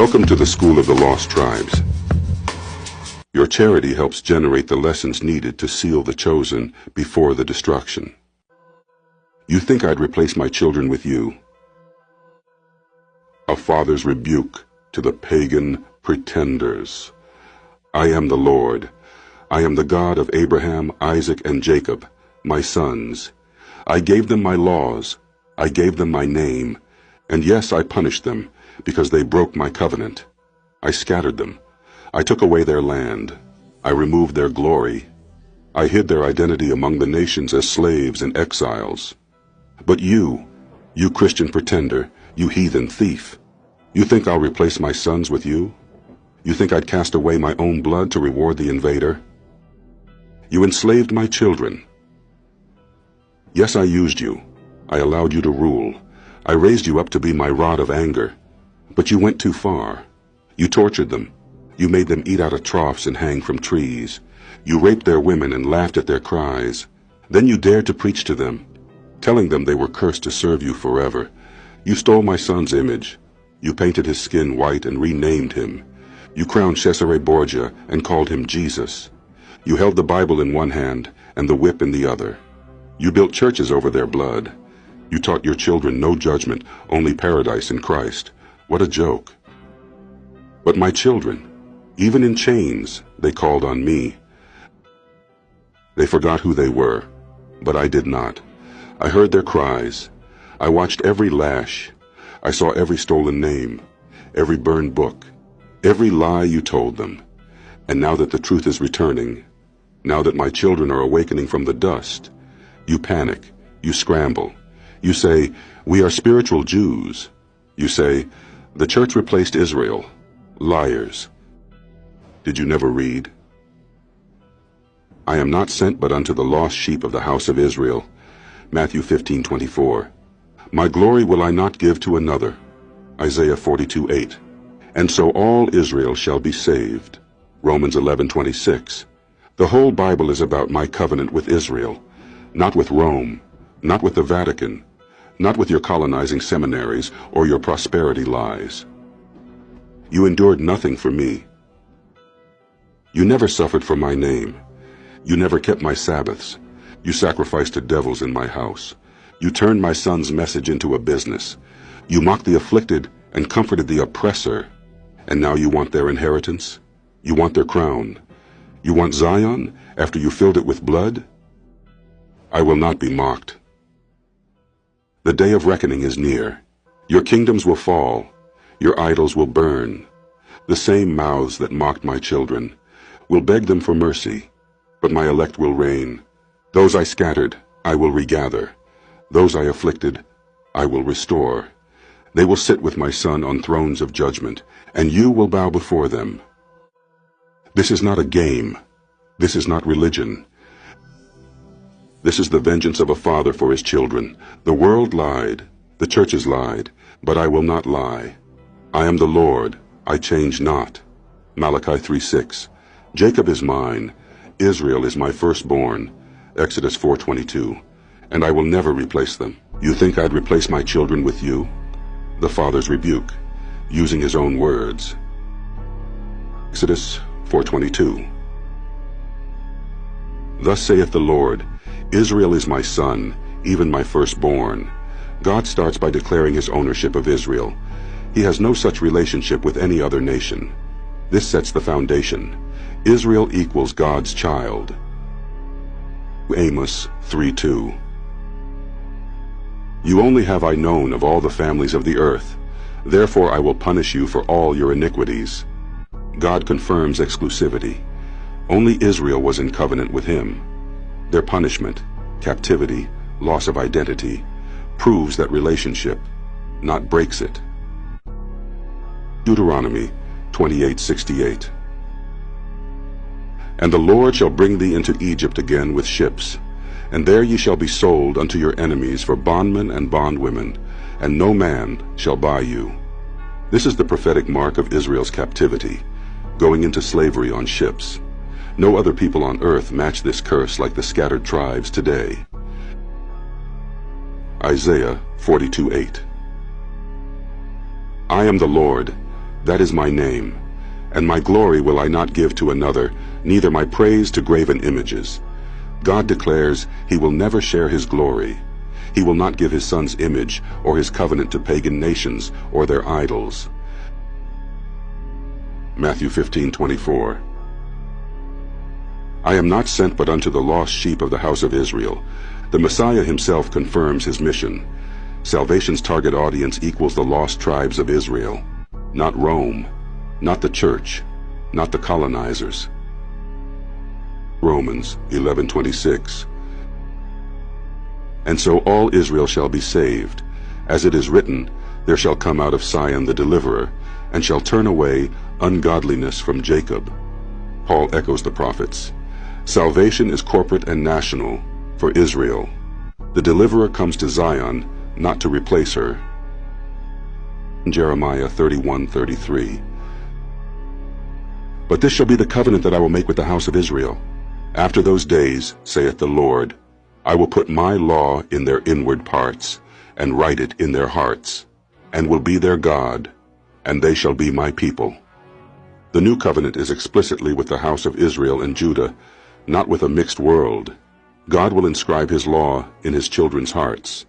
Welcome to the School of the Lost Tribes. Your charity helps generate the lessons needed to seal the chosen before the destruction. You think I'd replace my children with you? A father's rebuke to the pagan pretenders. I am the Lord. I am the God of Abraham, Isaac, and Jacob, my sons. I gave them my laws. I gave them my name. And yes, I punished them, because they broke my covenant. I scattered them. I took away their land. I removed their glory. I hid their identity among the nations as slaves and exiles. But you Christian pretender, you heathen thief, you think I'll replace my sons with you? You think I'd cast away my own blood to reward the invader? You enslaved my children. Yes, I used you. I allowed you to rule. I raised you up to be my rod of anger. But you went too far. You tortured them. You made them eat out of troughs and hang from trees. You raped their women and laughed at their cries. Then you dared to preach to them, telling them they were cursed to serve you forever. You stole my son's image. You painted his skin white and renamed him. You crowned Cesare Borgia and called him Jesus. You held the Bible in one hand and the whip in the other. You built churches over their blood. You taught your children no judgment, only paradise in Christ. What a joke. But my children, even in chains, they called on me. They forgot who they were, but I did not. I heard their cries. I watched every lash. I saw every stolen name, every burned book, every lie you told them. And now that the truth is returning, now that my children are awakening from the dust, you panic, you scramble. You say, we are spiritual Jews. You say, the church replaced Israel. Liars. Did you never read? I am not sent but unto the lost sheep of the house of Israel. Matthew 15:24. My glory will I not give to another. Isaiah 42:8. And so all Israel shall be saved. Romans 11:26. The whole Bible is about my covenant with Israel, not with Rome, not with the Vatican, not with your colonizing seminaries or your prosperity lies. You endured nothing for me. You never suffered for my name. You never kept my Sabbaths. You sacrificed to devils in my house. You turned my son's message into a business. You mocked the afflicted and comforted the oppressor. And now you want their inheritance? You want their crown? You want Zion after you filled it with blood? I will not be mocked. The day of reckoning is near. Your kingdoms will fall. Your idols will burn. The same mouths that mocked my children will beg them for mercy, but my elect will reign. Those I scattered, I will regather. Those I afflicted, I will restore. They will sit with my Son on thrones of judgment, and you will bow before them. This is not a game. This is not religion. This is the vengeance of a father for his children. The world lied, the churches lied, but I will not lie. I am the Lord, I change not. Malachi 3:6. Jacob is mine, Israel is my firstborn. Exodus 4:22. And I will never replace them. You think I'd replace my children with you? The father's rebuke, using his own words. Exodus 4:22. Thus saith the Lord, Israel is my son, even my firstborn. God starts by declaring his ownership of Israel. He has no such relationship with any other nation. This sets the foundation. Israel equals God's child. Amos 3:2. You only have I known of all the families of the earth. Therefore I will punish you for all your iniquities. God confirms exclusivity. Only Israel was in covenant with him. Their punishment, captivity, loss of identity, proves that relationship, not breaks it. Deuteronomy 28:68. And the Lord shall bring thee into Egypt again with ships, and there ye shall be sold unto your enemies for bondmen and bondwomen, and no man shall buy you. This is the prophetic mark of Israel's captivity, going into slavery on ships. No other people on earth match this curse like the scattered tribes today. Isaiah 42:8. I am the Lord. That is my name. And my glory will I not give to another, neither my praise to graven images. God declares he will never share his glory. He will not give his son's image or his covenant to pagan nations or their idols. Matthew 15:24. I am not sent but unto the lost sheep of the house of Israel. The Messiah himself confirms his mission. Salvation's target audience equals the lost tribes of Israel, not Rome, not the church, not the colonizers. Romans 11:26. And so all Israel shall be saved. As it is written, there shall come out of Sion the deliverer, and shall turn away ungodliness from Jacob. Paul echoes the prophets. Salvation is corporate and national for Israel. The deliverer comes to Zion, not to replace her. Jeremiah 31:33. But this shall be the covenant that I will make with the house of Israel. After those days, saith the Lord, I will put my law in their inward parts, and write it in their hearts, and will be their God, and they shall be my people. The new covenant is explicitly with the house of Israel and Judah, not with a mixed world. God will inscribe his law in his children's hearts.